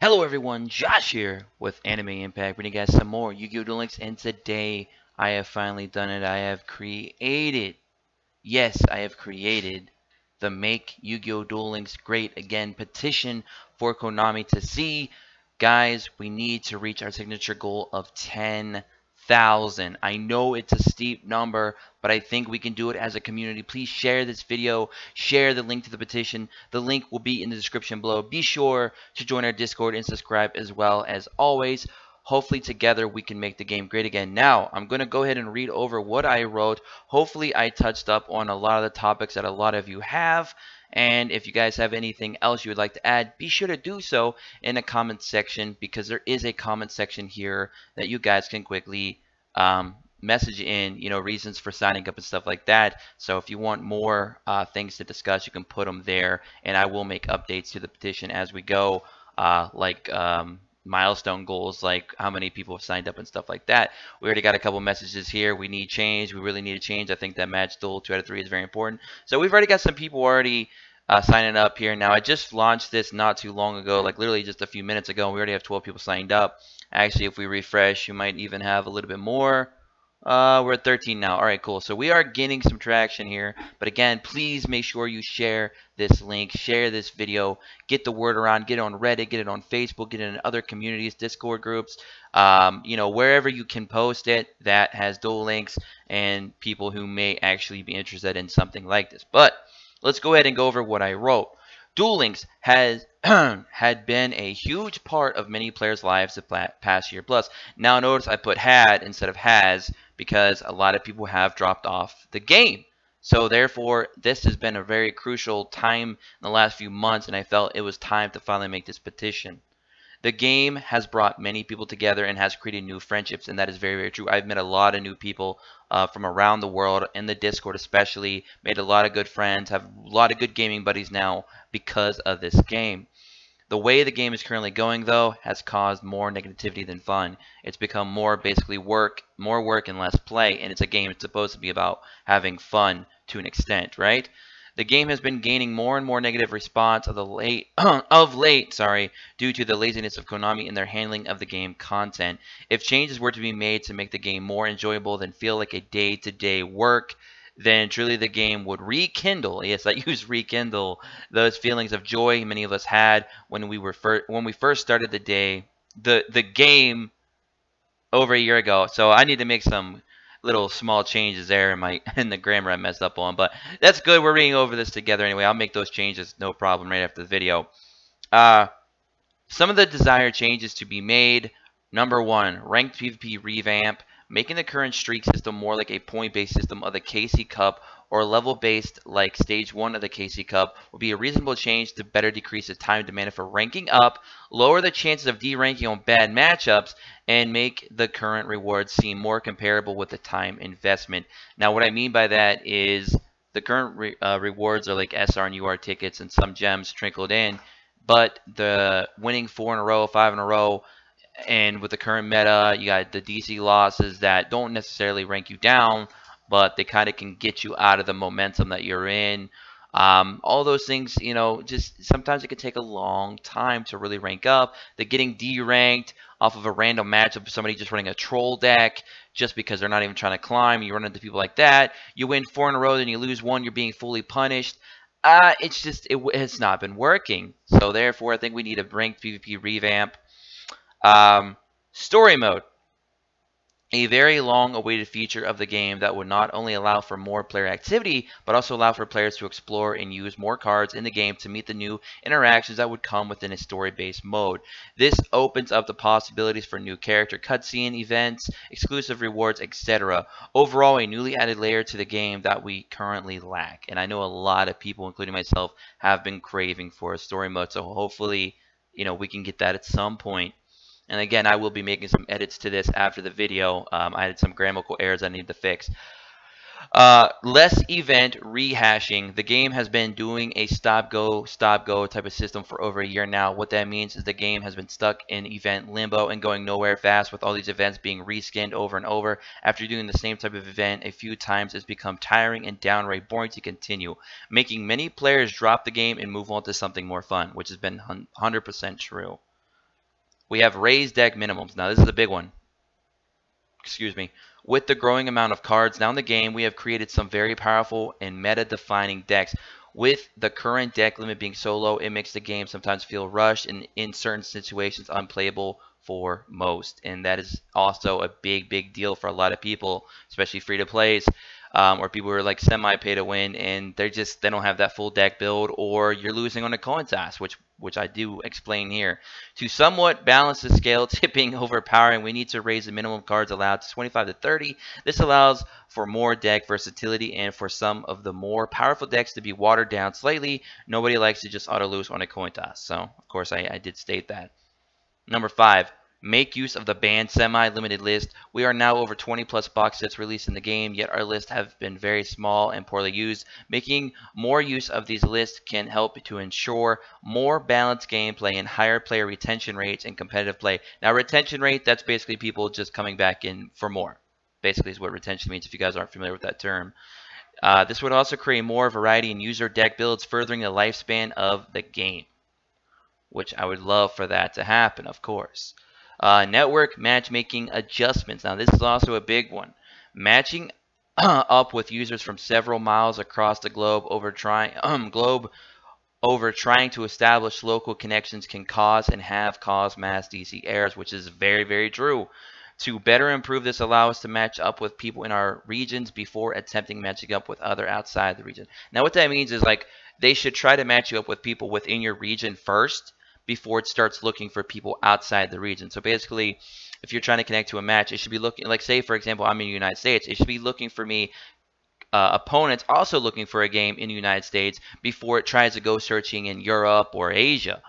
Hello everyone, Josh here with Anime Impact, bringing you guys some more Yu-Gi-Oh! Duel Links, and today I have finally done it. I have created, yes, I have created the Make Yu-Gi-Oh! Duel Links Great Again petition for Konami to see. Guys, we need to reach our signature goal of 10,000. I know it's a steep number, but I think we can do it as a community. Please share this video, share the link to the petition. The link will be in the description below. Be sure to join our Discord and subscribe as well. As always, hopefully together we can make the game great again. Now, I'm going to go ahead and read over what I wrote. Hopefully I touched up on a lot of the topics that a lot of you have. And if you guys have anything else you would like to add, be sure to do so in the comment section, because there is a comment section here that you guys can quickly message in, reasons for signing up and stuff like that. So if you want more things to discuss, you can put them there, and I will make updates to the petition as we go, milestone goals, like how many people have signed up and stuff like that. We already got a couple messages here. We need change. We really need a change. I think that match duel 2 out of 3 is very important. So we've already got some people already signing up here. Now, I just launched this not too long ago, like literally just a few minutes ago, and we already have 12 people signed up. Actually, if we refresh, you might even have a little bit more. We're at 13 now. All right, cool. So we are gaining some traction here. But again, please make sure you share this link, share this video, get the word around, get it on Reddit, get it on Facebook, get it in other communities, Discord groups, wherever you can post it that has Duel Links and people who may actually be interested in something like this. But let's go ahead and go over what I wrote. Duel Links has had been a huge part of many players' lives the past year plus. Now notice I put had instead of has, because a lot of people have dropped off the game. So therefore, this has been a very crucial time in the last few months, and I felt it was time to finally make this petition. The game has brought many people together and has created new friendships, and that is very, very true. I've met a lot of new people from around the world, in the Discord especially, made a lot of good friends, have a lot of good gaming buddies now because of this game. The way the game is currently going, though, has caused more negativity than fun. It's become more basically more work and less play, and it's a game. It's supposed to be about having fun to an extent, right? The game has been gaining more and more negative response of late, due to the laziness of Konami in their handling of the game content. If changes were to be made to make the game more enjoyable than feel like a day-to-day work, then truly the game would rekindle, yes, I use rekindle, those feelings of joy many of us had when we first started the game over a year ago. So I need to make some little small changes there in my in the grammar I messed up on, but that's good. We're reading over this together anyway. I'll make those changes, no problem, right after the video. Some of the desired changes to be made. Number 1, ranked PvP revamp, making the current streak system more like a point-based system of the KC Cup, or level-based like Stage 1 of the KC Cup, would be a reasonable change to better decrease the time demanded for ranking up, lower the chances of deranking on bad matchups, and make the current rewards seem more comparable with the time investment. Now, what I mean by that is the current rewards are like SR and UR tickets and some gems trickled in, but the winning 4 in a row, 5 in a row, and with the current meta, you got the DC losses that don't necessarily rank you down, but they kind of can get you out of the momentum that you're in. All those things, just sometimes it can take a long time to really rank up. The getting D-ranked off of a random matchup of somebody just running a troll deck just because they're not even trying to climb. You run into people like that. You win 4 in a row, then you lose 1. You're being fully punished. It's not been working. So therefore, I think we need a ranked PvP revamp. Story mode. A very long-awaited feature of the game that would not only allow for more player activity, but also allow for players to explore and use more cards in the game to meet the new interactions that would come within a story-based mode. This opens up the possibilities for new character cutscene events, exclusive rewards, etc. Overall, a newly added layer to the game that we currently lack. And I know a lot of people, including myself, have been craving for a story mode, so hopefully, we can get that at some point. And again, I will be making some edits to this after the video. I had some grammatical errors I need to fix. Less event rehashing. The game has been doing a stop-go type of system for over a year now. What that means is the game has been stuck in event limbo and going nowhere fast, with all these events being reskinned over and over. After doing the same type of event a few times, it's become tiring and downright boring to continue, making many players drop the game and move on to something more fun, which has been 100% true. We have raised deck minimums. Now, this is a big one. Excuse me. With the growing amount of cards now in the game, we have created some very powerful and meta-defining decks. With the current deck limit being so low, it makes the game sometimes feel rushed and in certain situations unplayable for most. And that is also a big deal for a lot of people, especially free-to-plays, or people who are like semi-pay to win, and they don't have that full deck build, or you're losing on a coin toss, which I do explain here. To somewhat balance the scale, tipping overpowering, we need to raise the minimum cards allowed to 25 to 30. This allows for more deck versatility and for some of the more powerful decks to be watered down slightly. Nobody likes to just auto lose on a coin toss. So, of course, I did state that. Number 5. Make use of the banned semi-limited list. We are now over 20 plus box sets released in the game, yet our lists have been very small and poorly used. Making more use of these lists can help to ensure more balanced gameplay and higher player retention rates in competitive play. Now, retention rate, that's basically people just coming back in for more. Basically is what retention means if you guys aren't familiar with that term. This would also create more variety in user deck builds, furthering the lifespan of the game, which I would love for that to happen, of course. Network matchmaking adjustments. Now, this is also a big one. Matching up with users from several miles across the globe over trying to establish local connections can cause and have caused mass DC errors, which is very true. To better improve this, allow us to match up with people in our regions before attempting matching up with other outside the region. Now, what that means is like they should try to match you up with people within your region first before it starts looking for people outside the region. So basically, if you're trying to connect to a match, it should be looking, like say for example, I'm in the United States, it should be looking for me, opponents also looking for a game in the United States before it tries to go searching in Europe or Asia.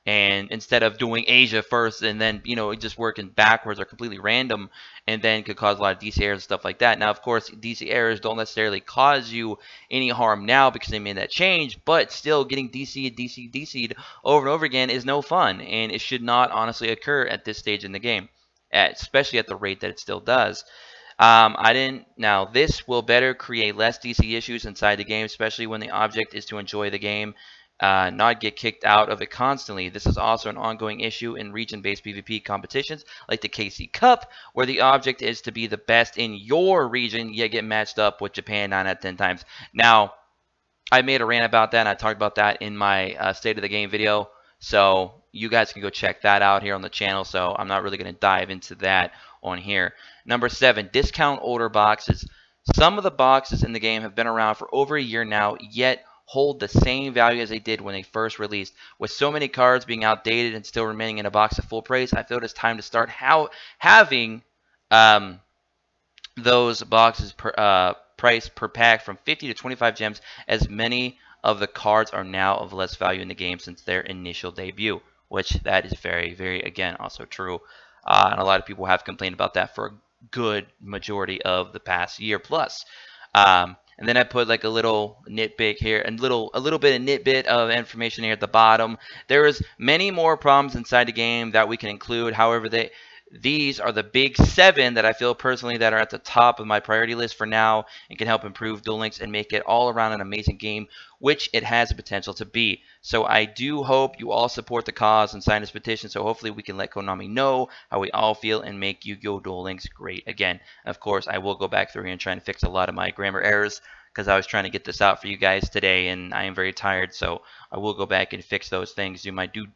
And instead of doing Asia first and then, just working backwards or completely random, and then could cause a lot of DC errors and stuff like that. Now, of course, DC errors don't necessarily cause you any harm now because they made that change, but still getting DC'd over and over again is no fun, and it should not honestly occur at this stage in the game, especially at the rate that it still does. Now, this will better create less DC issues inside the game, especially when the object is to enjoy the game, not get kicked out of it constantly. This is also an ongoing issue in region-based PvP competitions like the KC Cup, where the object is to be the best in your region, yet get matched up with Japan 9 out of 10 times. Now, I made a rant about that, and I talked about that in my State of the Game video, so you guys can go check that out here on the channel, so I'm not really going to dive into that on here. Number 7, discount older boxes. Some of the boxes in the game have been around for over a year now, yet hold the same value as they did when they first released. With so many cards being outdated and still remaining in a box at full price, I feel it's time to start having those boxes price per pack from 50 to 25 gems, as many of the cards are now of less value in the game since their initial debut, which that is very again also true. And a lot of people have complained about that for a good majority of the past year plus. And then I put like a little nitpick here, and a little bit of nitbit of information here at the bottom. There is many more problems inside the game that we can include. However, these are the big 7 that I feel personally that are at the top of my priority list for now and can help improve Duel Links and make it all around an amazing game, which it has the potential to be. So I do hope you all support the cause and sign this petition, so hopefully we can let Konami know how we all feel and make Yu-Gi-Oh! Duel Links great again. Of course, I will go back through here and try and fix a lot of my grammar errors, because I was trying to get this out for you guys today, and I am very tired, so I will go back and fix those things, do my due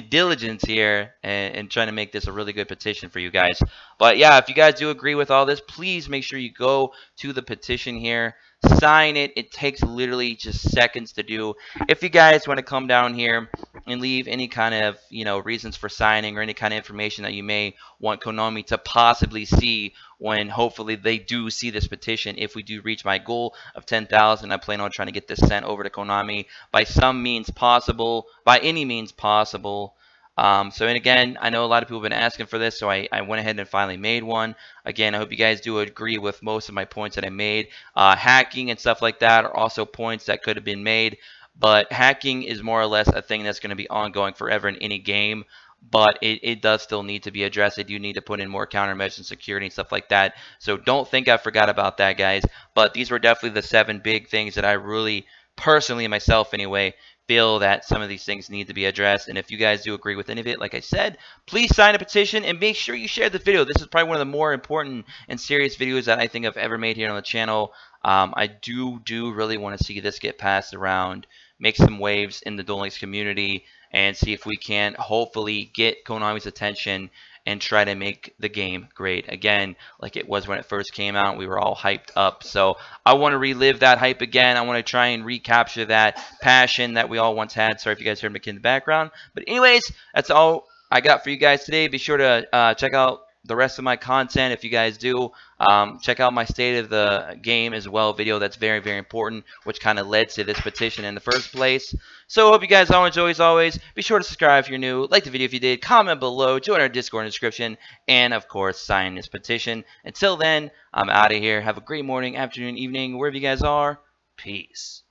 diligence here, and trying to make this a really good petition for you guys. But yeah, if you guys do agree with all this, please make sure you go to the petition here, sign it. It takes literally just seconds to do. If you guys want to come down here and leave any kind of reasons for signing or any kind of information that you may want Konami to possibly see when hopefully they do see this petition, if we do reach my goal of 10,000, I plan on trying to get this sent over to Konami by some means possible, by any means possible. And again, I know a lot of people have been asking for this, so I went ahead and finally made one. Again, I hope you guys do agree with most of my points that I made. Hacking and stuff like that are also points that could have been made, but hacking is more or less a thing that's going to be ongoing forever in any game. But it does still need to be addressed. They do need to put in more countermeasures and security and stuff like that. So don't think I forgot about that, guys. But these were definitely the 7 big things that I really, personally, myself anyway, feel that some of these things need to be addressed. And if you guys do agree with any of it, like I said, please sign a petition and make sure you share the video. This is probably one of the more important and serious videos that I think I've ever made here on the channel. I do really want to see this get passed around, make some waves in the Duel Links community, and see if we can hopefully get Konami's attention and try to make the game great again, like it was when it first came out. We were all hyped up. So I want to relive that hype again. I want to try and recapture that passion that we all once had. Sorry if you guys heard my kid in the background. But anyways, that's all I got for you guys today. Be sure to check out the rest of my content. If you guys do, check out my state of the game as well video. That's very important, which kind of led to this petition in the first place. So hope you guys all enjoy. As always, be sure to subscribe if you're new, like the video if you did, comment below, join our Discord in the description, and of course sign this petition. Until then, I'm out of here. Have a great morning, afternoon, evening, wherever you guys are. Peace.